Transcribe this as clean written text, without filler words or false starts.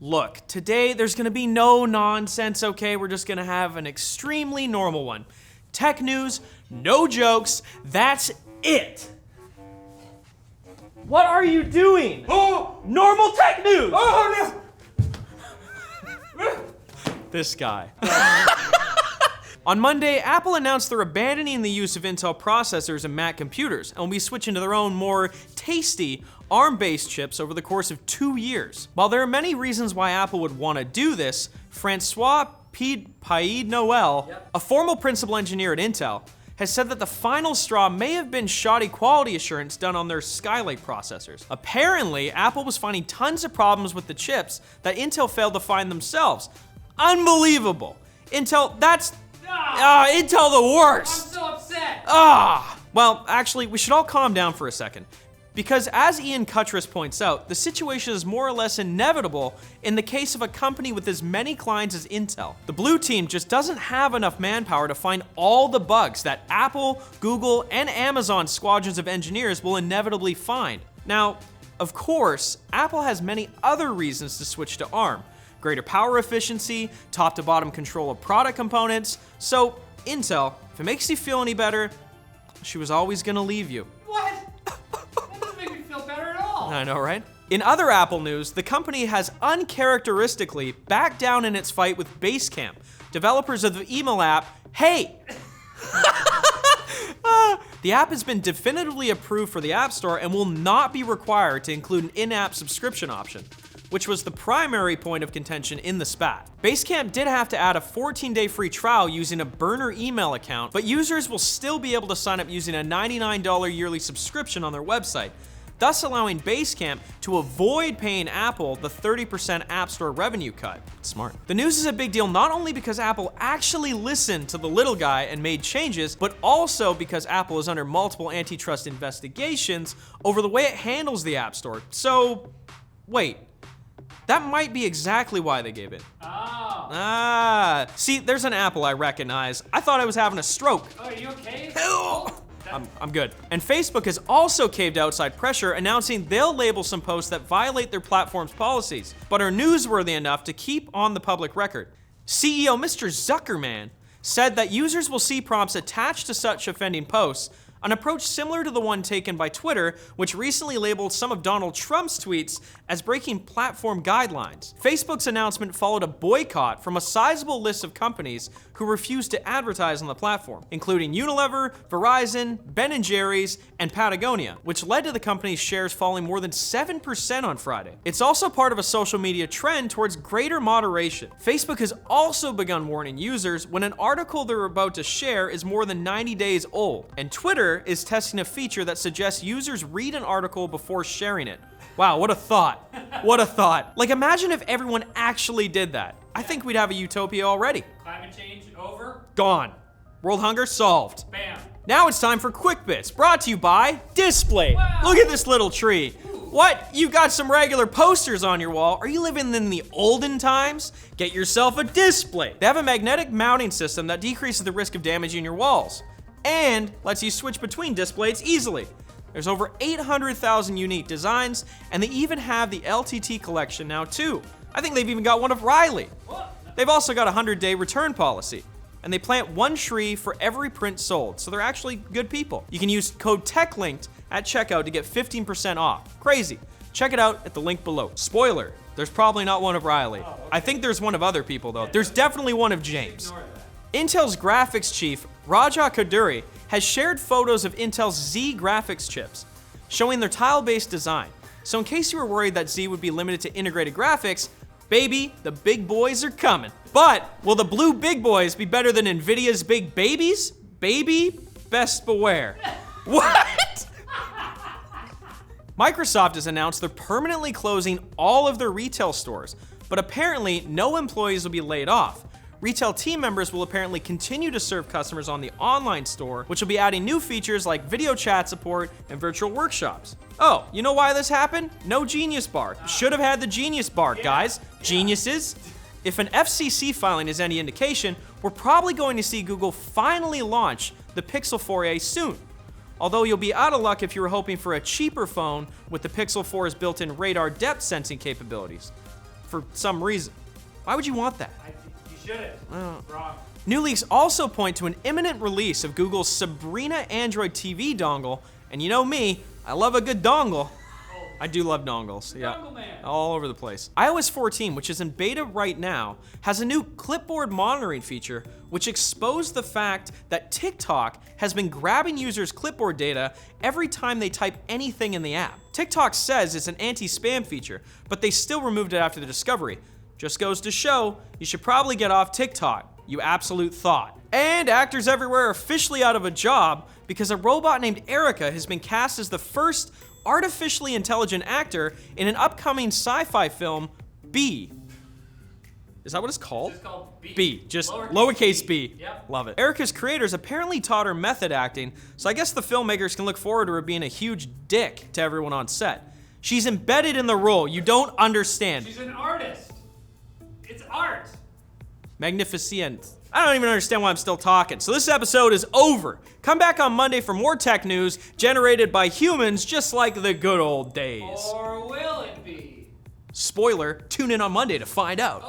Look, today there's gonna be no nonsense, okay? We're just gonna have an extremely normal one. Tech news, no jokes, that's it. What are you doing? Oh! Normal tech news! Oh no! This guy. On Monday, Apple announced they're abandoning the use of Intel processors in Mac computers and will be switching to their own more tasty ARM-based chips over the course of 2 years. While there are many reasons why Apple would want to do this, Francois Paid-Noel, a former principal engineer at Intel, has said that the final straw may have been shoddy quality assurance done on their Skylake processors. Apparently, Apple was finding tons of problems with the chips that Intel failed to find themselves. Unbelievable. Intel, Intel the worst. I'm so upset. Well, actually, we should all calm down for a second. Because as Ian Cutress points out, the situation is more or less inevitable in the case of a company with as many clients as Intel. The blue team just doesn't have enough manpower to find all the bugs that Apple, Google, and Amazon squadrons of engineers will inevitably find. Now, of course, Apple has many other reasons to switch to ARM. Greater power efficiency, top to bottom control of product components. So, Intel, if it makes you feel any better, she was always gonna leave you. What? That doesn't make me feel better at all. I know, right? In other Apple news, the company has uncharacteristically backed down in its fight with Basecamp, developers of the email app, Hey! The app has been definitively approved for the App Store and will not be required to include an in-app subscription option, which was the primary point of contention in the spat. Basecamp did have to add a 14-day free trial using a burner email account, but users will still be able to sign up using a $99 yearly subscription on their website, thus allowing Basecamp to avoid paying Apple the 30% App Store revenue cut. Smart. The news is a big deal not only because Apple actually listened to the little guy and made changes, but also because Apple is under multiple antitrust investigations over the way it handles the App Store. So, wait. That might be exactly why they gave it. Oh. See, there's an Apple I recognize. I thought I was having a stroke. Oh, are you okay? I'm good. And Facebook has also caved outside pressure, announcing they'll label some posts that violate their platform's policies, but are newsworthy enough to keep on the public record. CEO Mr. Zuckerman said that users will see prompts attached to such offending posts, an approach similar to the one taken by Twitter, which recently labeled some of Donald Trump's tweets as breaking platform guidelines. Facebook's announcement followed a boycott from a sizable list of companies who refused to advertise on the platform, including Unilever, Verizon, Ben & Jerry's, and Patagonia, which led to the company's shares falling more than 7% on Friday. It's also part of a social media trend towards greater moderation. Facebook has also begun warning users when an article they're about to share is more than 90 days old, and Twitter is testing a feature that suggests users read an article before sharing it. Wow, what a thought. What a thought. Like, imagine if everyone actually did that. I think we'd have a utopia already. Climate change over? Gone. World hunger solved. Bam. Now it's time for Quick Bits, brought to you by Displate. Wow. Look at this little tree. What? You got some regular posters on your wall? Are you living in the olden times? Get yourself a Displate. They have a magnetic mounting system that decreases the risk of damaging your walls and lets you switch between displays easily. There's over 800,000 unique designs, and they even have the LTT collection now too. I think they've even got one of Riley. They've also got a 100-day return policy, and they plant one tree for every print sold, so they're actually good people. You can use code Techlinked at checkout to get 15% off. Crazy. Check it out at the link below. Spoiler, there's probably not one of Riley. Oh, okay. I think there's one of other people though. There's definitely one of James. Intel's graphics chief, Raja Koduri, has shared photos of Intel's Z graphics chips, showing their tile-based design. So in case you were worried that Z would be limited to integrated graphics, baby, the big boys are coming. But will the blue big boys be better than Nvidia's big babies? Baby, best beware. What? Microsoft has announced they're permanently closing all of their retail stores, but apparently no employees will be laid off. Retail team members will apparently continue to serve customers on the online store, which will be adding new features like video chat support and virtual workshops. Oh, you know why this happened? No Genius Bar. Should have had the Genius Bar, guys. Geniuses. If an FCC filing is any indication, we're probably going to see Google finally launch the Pixel 4a soon. Although you'll be out of luck if you were hoping for a cheaper phone with the Pixel 4's built-in radar depth sensing capabilities. for some reason. Why would you want that? You shouldn't. Wrong. New leaks also point to an imminent release of Google's Sabrina Android TV dongle, and you know me, I love a good dongle. I do love dongles, yeah. Dongle man. All over the place. iOS 14, which is in beta right now, has a new clipboard monitoring feature, which exposed the fact that TikTok has been grabbing users' clipboard data every time they type anything in the app. TikTok says it's an anti-spam feature, but they still removed it after the discovery. Just goes to show, you should probably get off TikTok, you absolute thought. And actors everywhere are officially out of a job because a robot named Erica has been cast as the first artificially intelligent actor in an upcoming sci-fi film, B. Is that what it's called? It's called B. B, just lowercase b. Yep. Love it. Erica's creators apparently taught her method acting, so I guess the filmmakers can look forward to her being a huge dick to everyone on set. She's embedded in the role, you don't understand. She's an artist. It's art. Magnificent. I don't even understand why I'm still talking. So this episode is over. Come back on Monday for more tech news generated by humans just like the good old days. Or will it be? Spoiler, tune in on Monday to find out.